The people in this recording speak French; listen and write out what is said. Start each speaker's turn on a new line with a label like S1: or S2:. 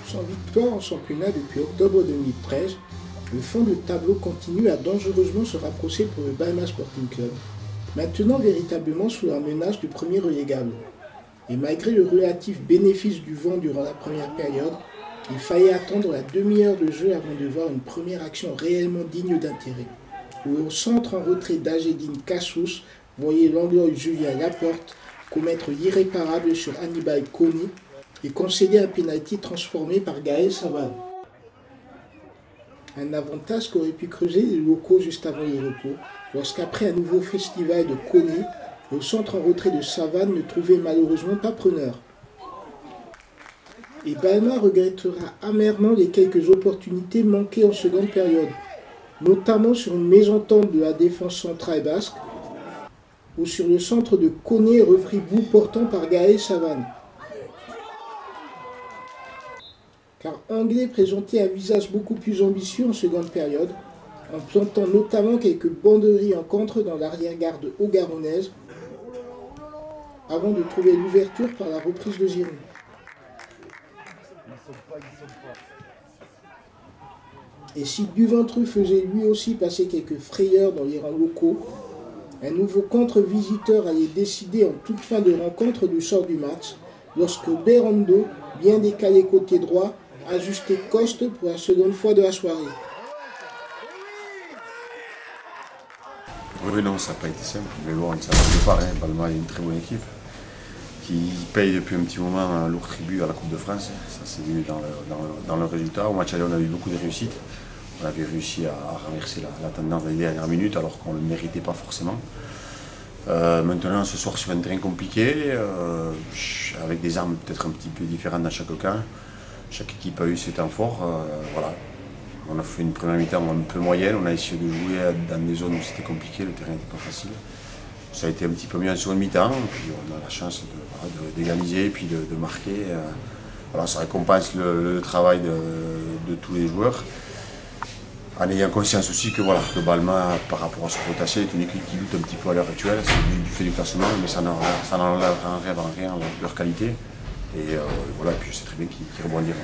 S1: Sans victoire en championnat depuis octobre 2013, le fond de tableau continue à dangereusement se rapprocher pour le Balma Sporting Club, maintenant véritablement sous la menace du premier relégable. Et malgré le relatif bénéfice du vent durant la première période, il fallait attendre la demi-heure de jeu avant de voir une première action réellement digne d'intérêt. Au centre en retrait d'Agedine Cassous, voyait l'anglais Julien Laporte commettre l'irréparable sur Hannibal Kony et concéder un pénalty transformé par Gaël Savane. Un avantage qu'auraient pu creuser les locaux juste avant le repos, lorsqu'après un nouveau festival de Kony, le centre en retrait de Savane ne trouvait malheureusement pas preneur. Et Balma regrettera amèrement les quelques opportunités manquées en seconde période, notamment sur une mésentente de la défense centrale basque, ou sur le centre de Kony repris bout portant par Gaël Savane. Car Anglais présentait un visage beaucoup plus ambitieux en seconde période, en plantant notamment quelques banderies en contre dans l'arrière-garde haut-garonnaise, avant de trouver l'ouverture par la reprise de Giron. Et si Duventru faisait lui aussi passer quelques frayeurs dans les rangs locaux, un nouveau contre-visiteur allait décider en toute fin de rencontre du sort du match, lorsque Berando, bien décalé côté droit, ajustait Coste pour la seconde fois de la soirée.
S2: Oui, non, ça n'a pas été simple, mais bon, ça ne fait pas. Balma est une très bonne équipe qui paye depuis un petit moment un lourd tribut à la Coupe de France. Ça s'est vu dans le résultat. Au match aller, on a eu beaucoup de réussites. On avait réussi à renverser la tendance des dernières minutes alors qu'on ne le méritait pas forcément. Maintenant, ce soir sur un terrain compliqué, avec des armes peut-être un petit peu différentes dans chaque camp. Chaque équipe a eu ses temps forts. Voilà. On a fait une première mi-temps un peu moyenne. On a essayé de jouer dans des zones où c'était compliqué, le terrain n'était pas facile. Ça a été un petit peu mieux en seconde mi-temps. Puis on a la chance d'égaliser et puis de marquer. Voilà, ça récompense le travail de tous les joueurs. En ayant conscience aussi que, voilà, que Balma, par rapport à ce potentiel, est une équipe qui lutte un petit peu à l'heure actuelle. C'est du fait du classement, mais ça n'enlève en rien leur qualité. Et voilà, puis c'est très bien qu'ils rebondiront.